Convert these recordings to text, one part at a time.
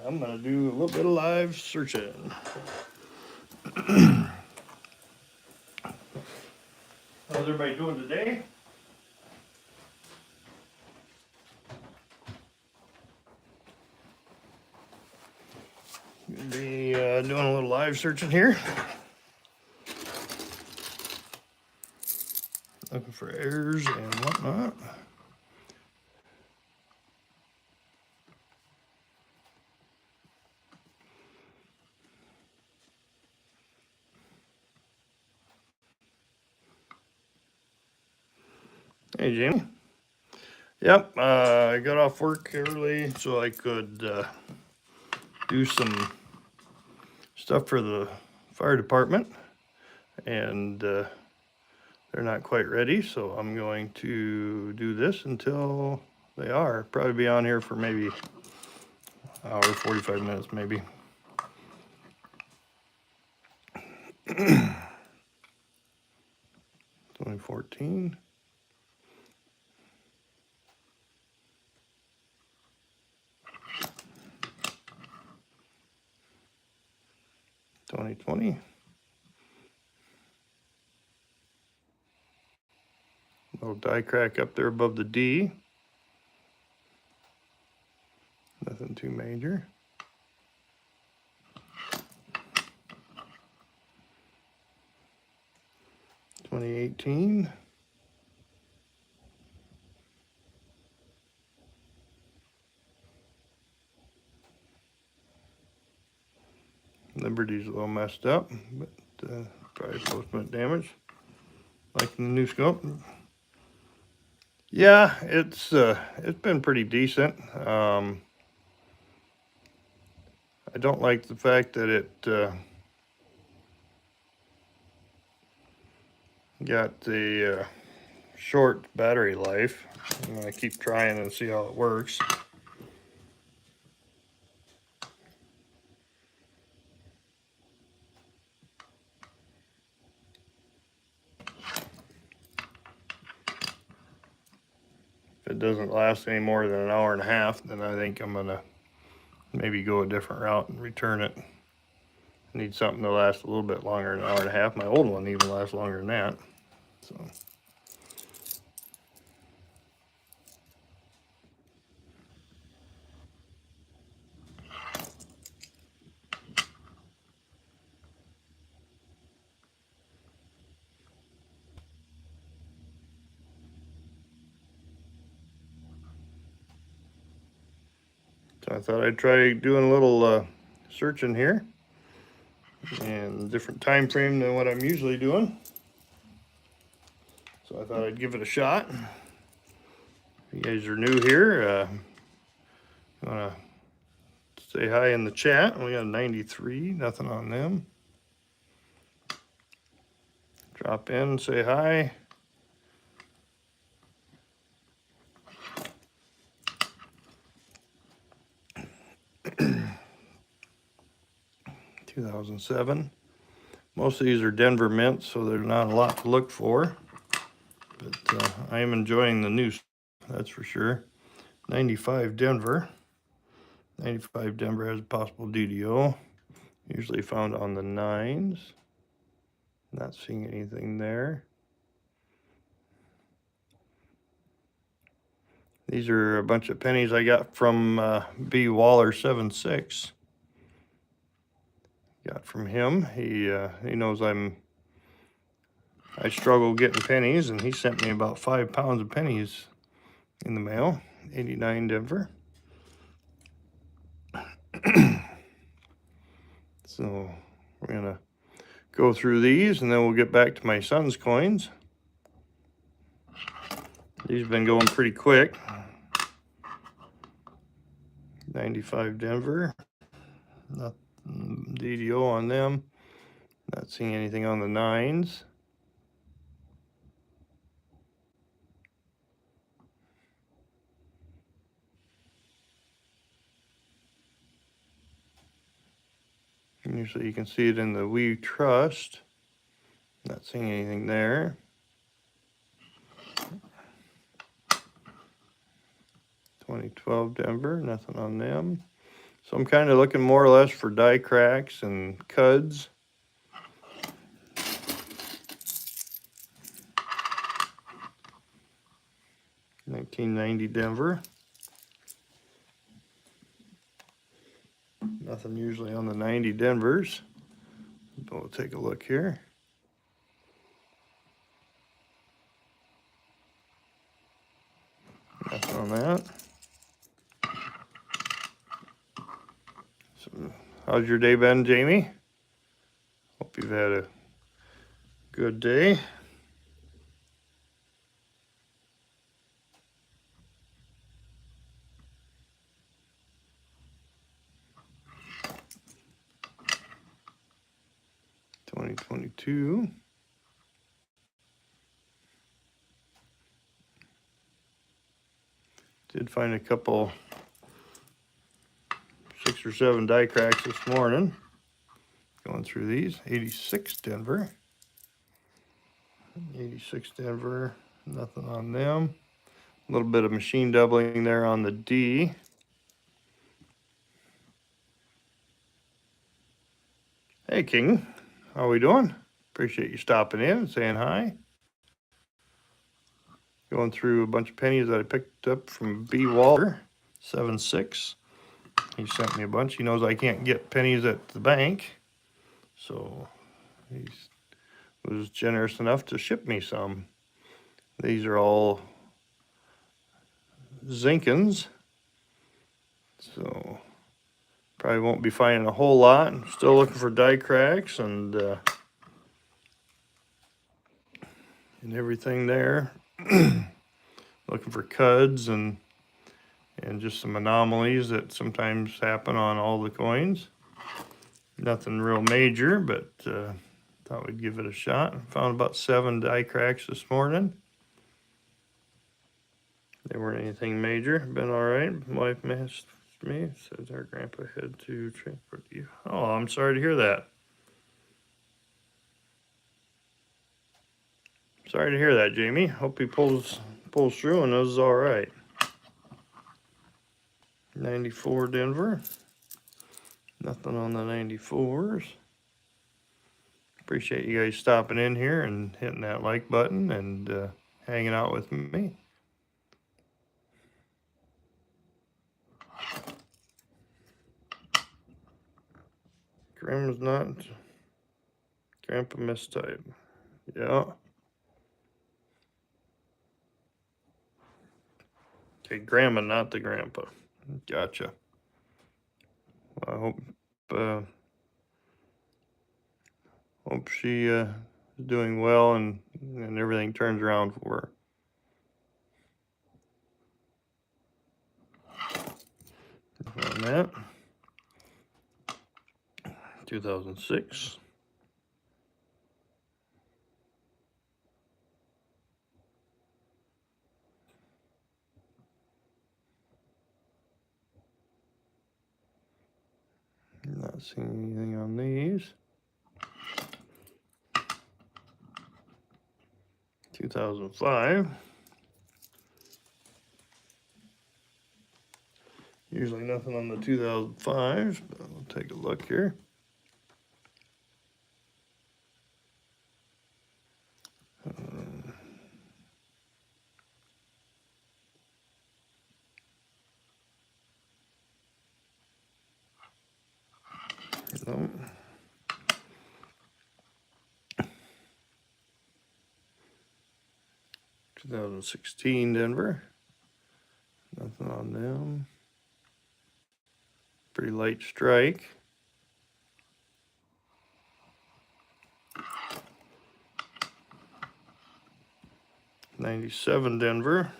I'm gonna do a little bit of live searching. How's everybody doing today? Gonna be doing a little live searching here. Looking for errors and whatnot. Hey, Jamie. Yep, I got off work early so I could do some stuff for the fire department, and they're not quite ready, so I'm going to do this until they are. Probably be on here for maybe an hour, 45 minutes maybe. 2014. $2020. Little die crack up there above the D. Nothing too major. $2018. Liberty's a little messed up, but probably post-mint damage. Liking the new scope. Yeah, it's been pretty decent. I don't like the fact that it got the short battery life. I'm gonna keep trying and see how it works. If it doesn't last any more than an hour and a half, then I think I'm gonna maybe go a different route and return it. I need something to last a little bit longer than an hour and a half. My old one even lasts longer than that. So I thought I'd try doing a little searching here, and different time frame than what I'm usually doing. So I thought I'd give it a shot. If you guys are new here, wanna say hi in the chat. We got 93, nothing on them. Drop in, say hi. (2007). Most of these are Denver mints, so there's not a lot to look for. But I am enjoying the news, that's for sure. 95 Denver. 95 Denver has a possible DDO. Usually found on the 9s. Not seeing anything there. These are a bunch of pennies I got from B. Waller 76. Got from him. He knows I struggle getting pennies, and he sent me about 5 pounds of pennies in the mail. 89 Denver. So we're gonna go through these, and then we'll get back to my son's coins. These have been going pretty quick. 95 Denver. Not DDO on them. Not seeing anything on the 9s. Usually you can see it in the We Trust. Not seeing anything there. 2012 Denver, nothing on them. So I'm kind of looking more or less for die cracks and cuds. $19.90 Denver. Nothing usually on the 90 Denvers. But we'll take a look here. Nothing on that. So, how's your day been, Jamie? Hope you've had a good day. $20.22. Did find a couple 6 or 7 die cracks this morning. Going through these. 86 Denver. 86 Denver. Nothing on them. A little bit of machine doubling there on the D. Hey, King. How we doing? Appreciate you stopping in and saying hi. Going through a bunch of pennies that I picked up from B. Walter, 7.6. He sent me a bunch. He knows I can't get pennies at the bank, so he was generous enough to ship me some. These are all Zinkins, so probably won't be finding a whole lot. I'm still looking for die cracks and everything there. Looking for cuds and just some anomalies that sometimes happen on all the coins. Nothing real major, but thought we'd give it a shot. Found about 7 die cracks this morning. They weren't anything major. Been all right. Wife messaged me, says our grandpa had to transport you. Oh, I'm sorry to hear that. Sorry to hear that, Jamie. Hope he pulls through and is all right. 94 Denver. Nothing on the 94s. Appreciate you guys stopping in here and hitting that like button and hanging out with me. Grandma's not. Grandpa mistype. Yeah. Okay, grandma, not the grandpa. Gotcha. Well, I hope she is doing well and everything turns around for her. On that. 2006. Not seeing anything on these. 2005. Usually nothing on the 2005s, but we'll take a look here. No. 2016 Denver. Nothing on them. Pretty light strike. 97 Denver.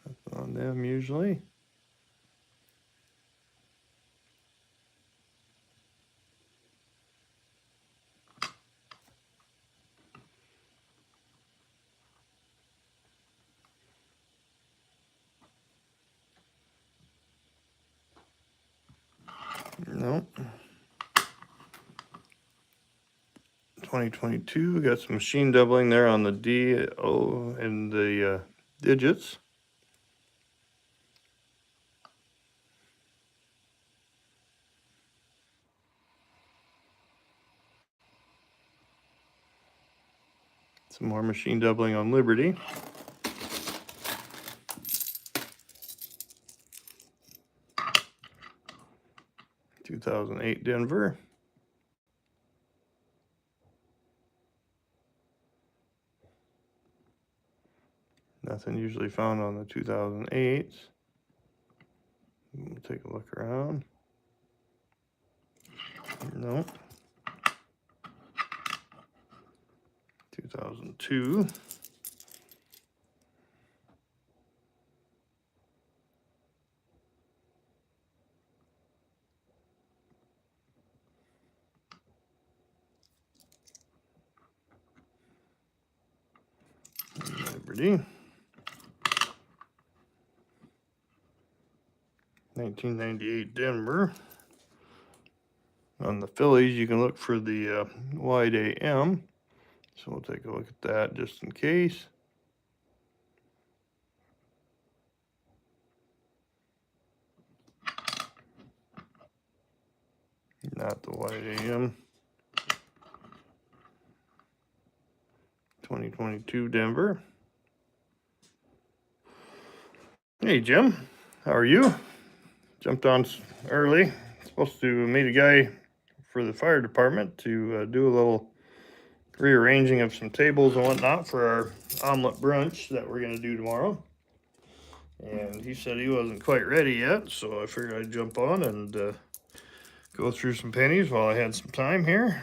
Nothing on them usually. No. 2022, we got some machine doubling there on the D, O, and the digits. Some more machine doubling on Liberty. (2008) Denver. Nothing usually found on the 2008s. We'll take a look around. No. 2002. Liberty. 1998 Denver. On the Phillies, you can look for the wide AM. So we'll take a look at that just in case. Not the wide AM. 2022 Denver. Hey Jim, how are you? Jumped on early. Supposed to meet a guy for the fire department to do a little rearranging of some tables and whatnot for our omelet brunch that we're going to do tomorrow. And he said he wasn't quite ready yet, so I figured I'd jump on and go through some pennies while I had some time here.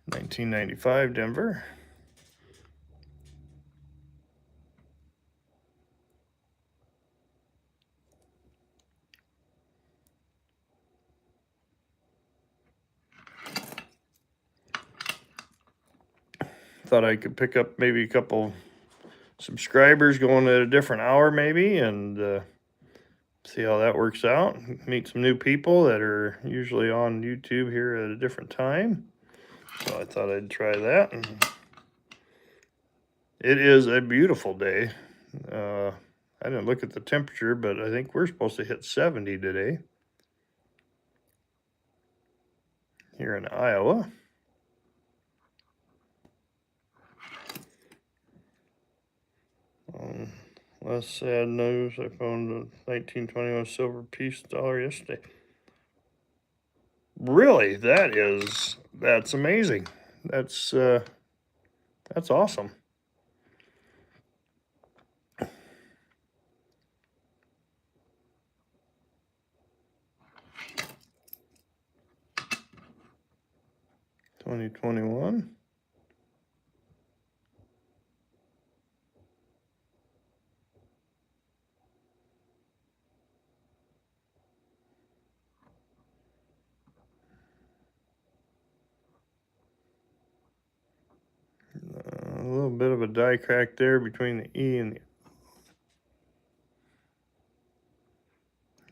1995 Denver. Thought I could pick up maybe a couple subscribers going at a different hour maybe, and see how that works out. Meet some new people that are usually on YouTube here at a different time. So I thought I'd try that. And it is a beautiful day. I didn't look at the temperature, but I think we're supposed to hit 70 today here in Iowa. Less sad news, I found a 1921 silver piece dollar yesterday. Really? That's amazing. That's awesome. (2021) a little bit of a die crack there between the E and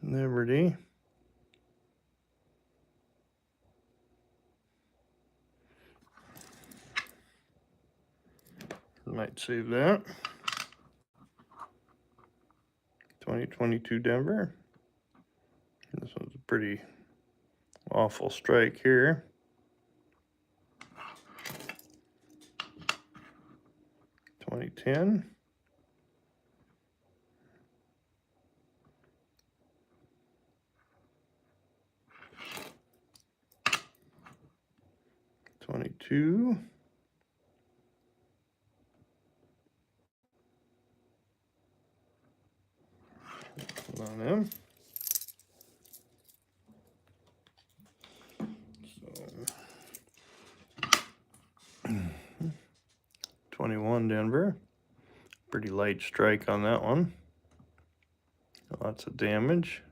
the Liberty. Might save that. 2022 Denver. This one's a pretty awful strike here. 2010. (22) on him. So 21 Denver. Pretty light strike on that one. Lots of damage.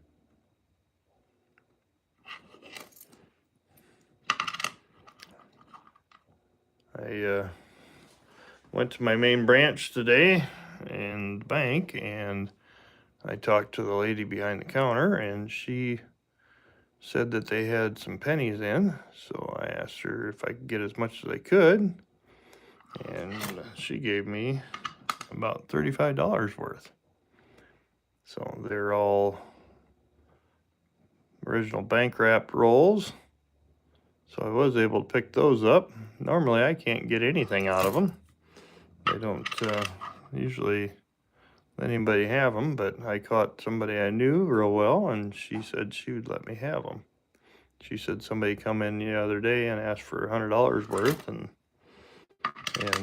I went to my main branch today and bank, and I talked to the lady behind the counter, and she said that they had some pennies in. So I asked her if I could get as much as I could, and she gave me about $35 worth. So they're all original bank wrapped rolls. So I was able to pick those up. Normally I can't get anything out of them. They don't usually let anybody have them, but I caught somebody I knew real well, and she said she would let me have them. She said somebody come in the other day and asked for $100 worth, and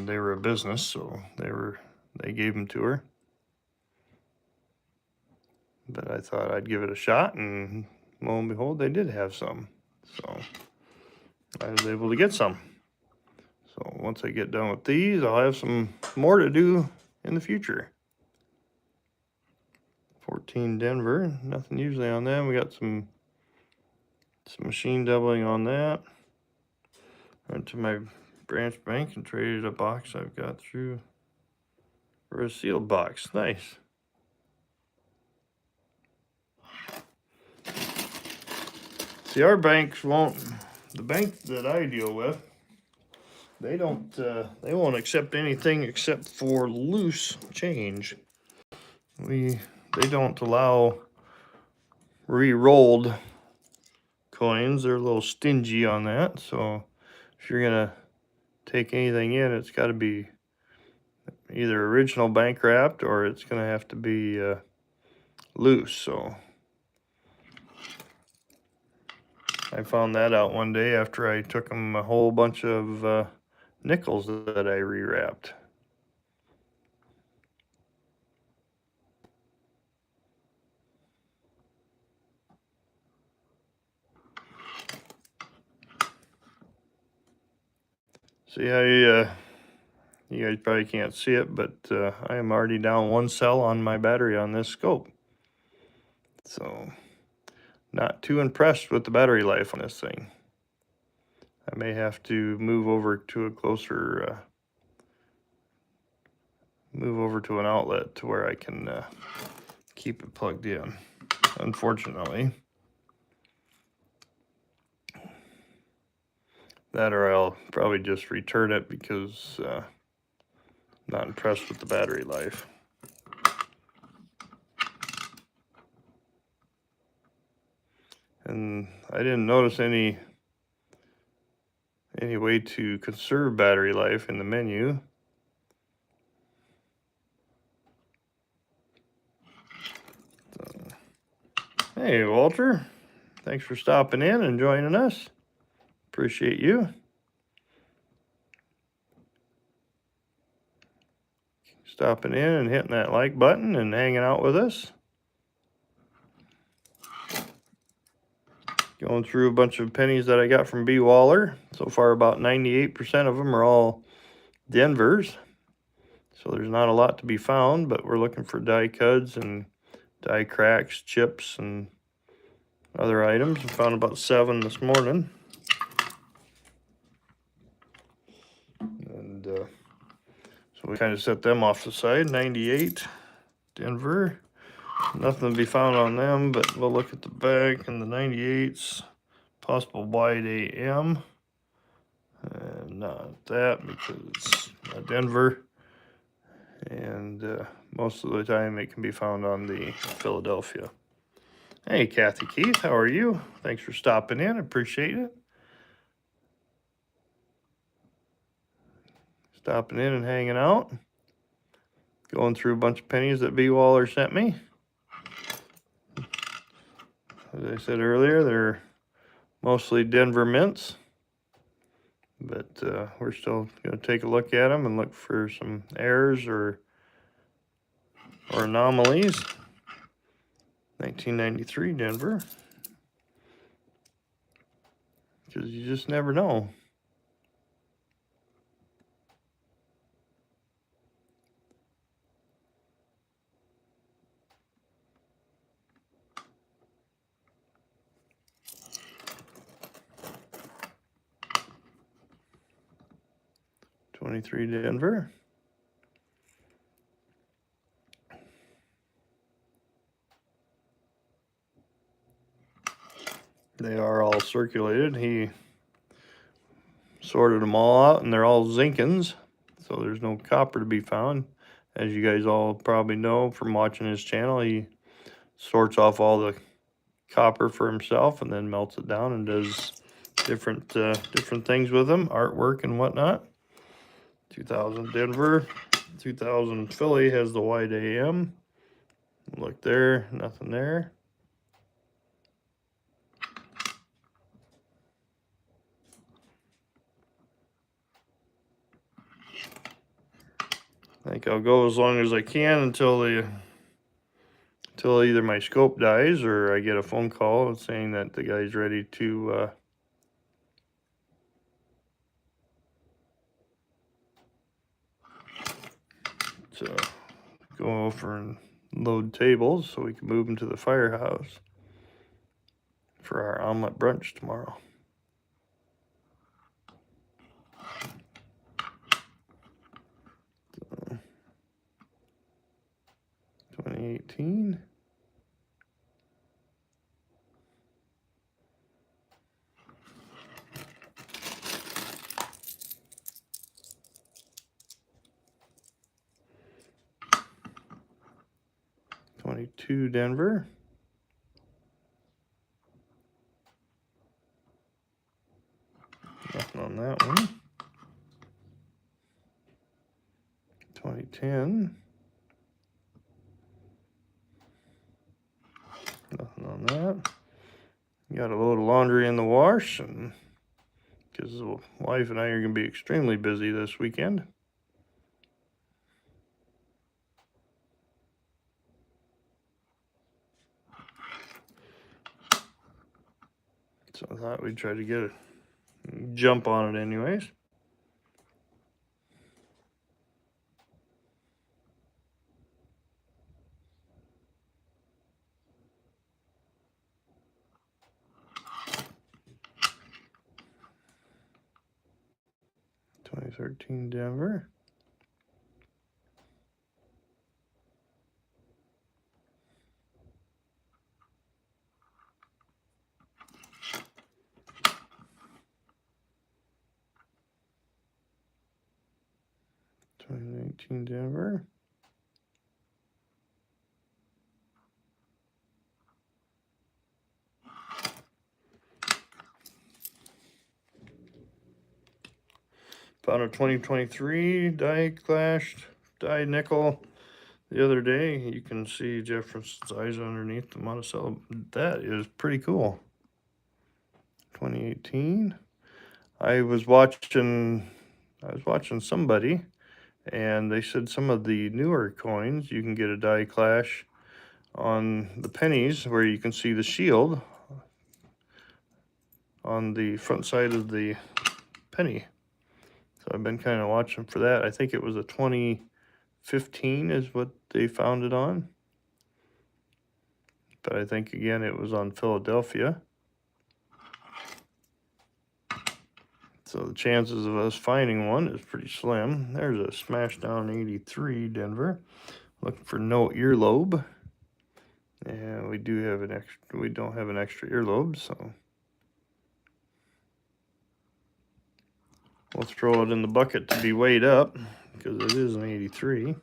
they were a business, so they gave them to her. But I thought I'd give it a shot, and lo and behold, they did have some. So I was able to get some. So once I get done with these, I'll have some more to do in the future. 14 Denver, nothing usually on them. We got some machine doubling on that. Went to my branch bank and traded a box I've got through for a sealed box. Nice. See, our banks won't, the bank that I deal with, they won't accept anything except for loose change. They don't allow re-rolled coins. They're a little stingy on that. So if you're gonna take anything in, it's got to be either original bank wrapped or it's gonna have to be loose. So I found that out one day after I took them a whole bunch of nickels that I rewrapped. See, you guys probably can't see it, but I am already down 1 cell on my battery on this scope. So not too impressed with the battery life on this thing. I may have to move over to a closer, move over to an outlet to where I can keep it plugged in, unfortunately. That or I'll probably just return it because not impressed with the battery life. And I didn't notice any way to conserve battery life in the menu. So, hey, Walter, thanks for stopping in and joining us. Appreciate you. Stopping in and hitting that like button and hanging out with us. Going through a bunch of pennies that I got from B. Waller. So far, about 98% of them are all Denvers. So there's not a lot to be found, but we're looking for die cuts and die cracks, chips, and other items. We found about 7 this morning. And so we kind of set them off the side. 98 Denver. Nothing to be found on them, but we'll look at the back and the 98s. Possible wide AM. And not that because it's not Denver. And most of the time it can be found on the Philadelphia. Hey, Kathy Keith, how are you? Thanks for stopping in. Appreciate it. Stopping in and hanging out. Going through a bunch of pennies that B. Waller sent me. As I said earlier, they're mostly Denver mints. But we're still going to take a look at them and look for some errors or anomalies. 1993 Denver. Because you just never know. '23 Denver. They are all circulated. He sorted them all out, and they're all Zinkins, so there's no copper to be found. As you guys all probably know from watching his channel, he sorts off all the copper for himself and then melts it down and does different things with them, artwork and whatnot. 2000 Denver, 2000 Philly has the wide AM. Look there, nothing there. I think I'll go as long as I can until either my scope dies or I get a phone call saying that the guy's ready to go over and load tables so we can move them to the firehouse for our omelet brunch tomorrow. So, 2018. '22 Denver. Nothing on that one. 2010. Nothing on that. Got a load of laundry in the wash, and because the wife and I are going to be extremely busy this weekend. So I thought we'd try to get a jump on it anyways. '13 Denver. '19 Denver. Found a 2023 die nickel the other day. You can see Jefferson's eyes underneath the Monticello. That is pretty cool. 2018. I was watching somebody, and they said some of the newer coins you can get a die clash on the pennies where you can see the shield on the front side of the penny. So I've been kind of watching for that. I think it was a 2015 is what they found it on. But I think, again, it was on Philadelphia. So the chances of us finding one is pretty slim. There's a Smashdown 83 Denver. Looking for no earlobe. And we do have we don't have an extra earlobe, so we'll throw it in the bucket to be weighed up because it is an 83.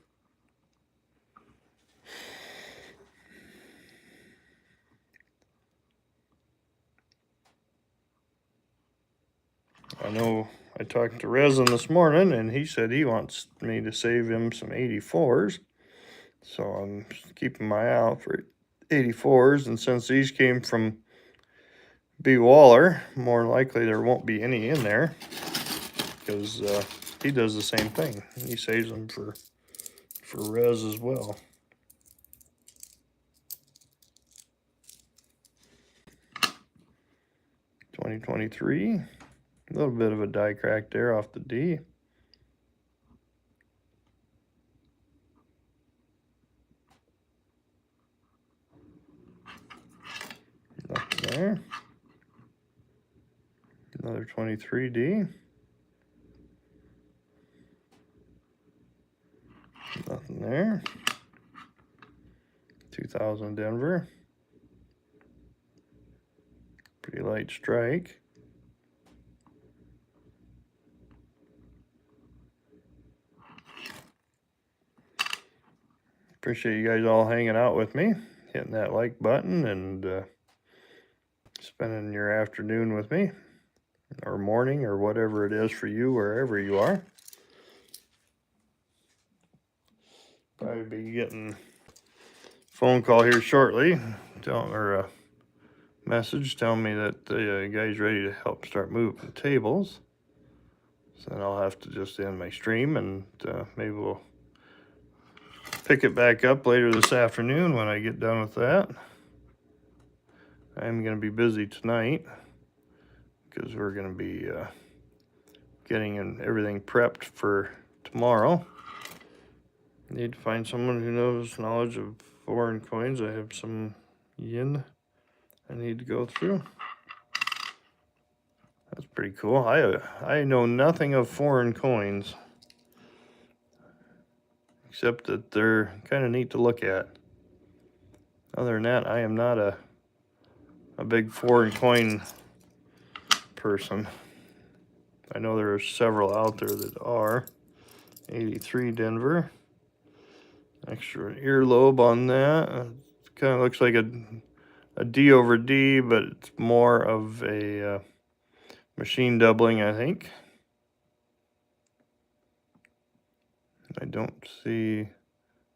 I know I talked to Resin this morning, and he said he wants me to save him some 84s. So I'm keeping my eye out for 84s, and since these came from B. Waller, more likely there won't be any in there because he does the same thing. He saves them for res as well. '23, a little bit of a die crack there off the D. Nothing there. Another 23D. Nothing there. 2000 Denver. Pretty light strike. Appreciate you guys all hanging out with me, hitting that like button, and spending your afternoon with me. or morning or whatever it is for you, wherever you are. Probably be getting a phone call here shortly, or a message telling me that the guy's ready to help start moving tables. So then I'll have to just end my stream, and maybe we'll pick it back up later this afternoon when I get done with that. I'm going to be busy tonight because we're going to be getting everything prepped for tomorrow. Need to find someone who knows knowledge of foreign coins. I have some yen I need to go through. That's pretty cool. I know nothing of foreign coins, except that they're kind of neat to look at. Other than that, I am not a big foreign coin person. I know there are several out there that are. 83 Denver. Extra earlobe on that. It kind of looks like a D over D, but it's more of a machine doubling, I think. I don't see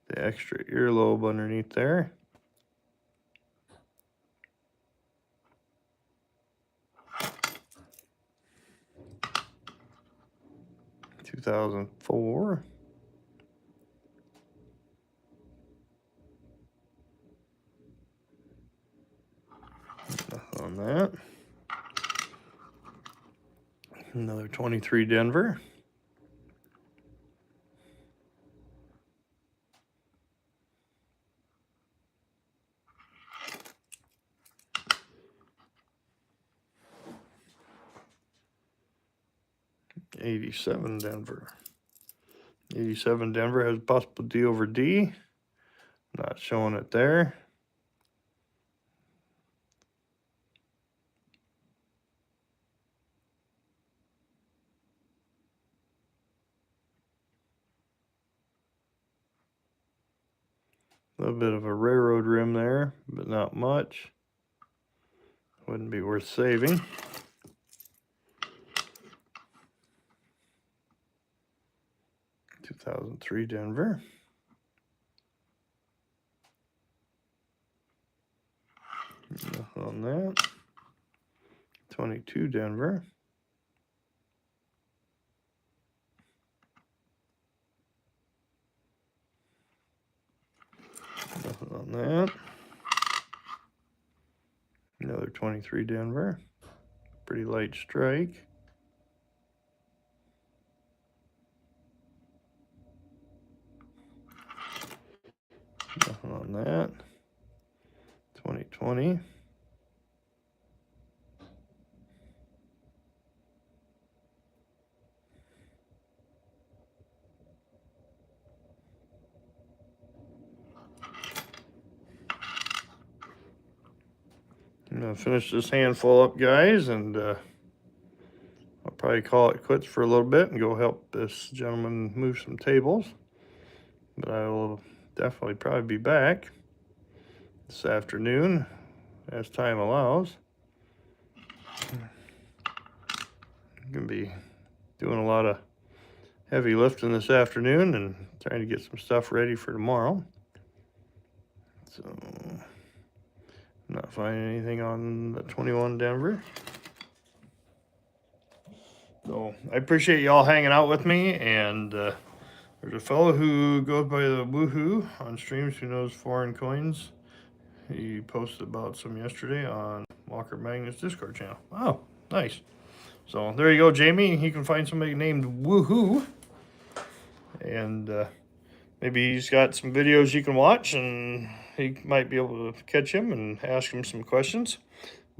the extra earlobe underneath there. $2004. Nothing on that. Another 23 Denver. $87 Denver. 87 Denver has possible D over D. Not showing it there. A little bit of a railroad rim there, but not much. Wouldn't be worth saving. $2003 Denver. Nothing on that. 22 Denver. Nothing on that. Another 23 Denver. Pretty light strike. Nothing on that. 2020. I'm going to finish this handful up, guys, and I'll probably call it quits for a little bit and go help this gentleman move some tables. But I will definitely probably be back this afternoon as time allows. I'm going to be doing a lot of heavy lifting this afternoon and trying to get some stuff ready for tomorrow. So I'm not finding anything on the 21 Denver. So I appreciate y'all hanging out with me, and there's a fellow who goes by the Woohoo on streams who knows foreign coins. He posted about some yesterday on Walker Magnus Discord channel. Oh, nice. So there you go, Jamie. You can find somebody named Woohoo, and maybe he's got some videos you can watch, and he might be able to catch him and ask him some questions.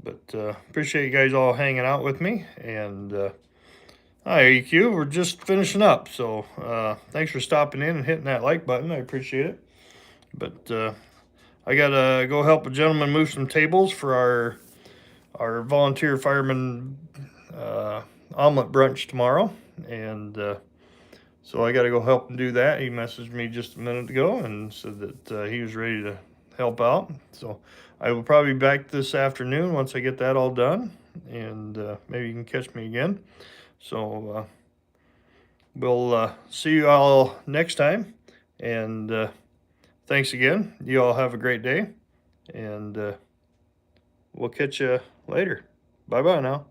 But appreciate you guys all hanging out with me, and hi, EQ. We're just finishing up, so thanks for stopping in and hitting that like button. I appreciate it. But I gotta go help a gentleman move some tables for our volunteer fireman omelet brunch tomorrow, and so I gotta go help him do that. He messaged me just a minute ago and said that he was ready to help out. So I will probably be back this afternoon once I get that all done, and maybe you can catch me again. So we'll see you all next time, and thanks again. You all have a great day, and we'll catch you later. Bye bye now.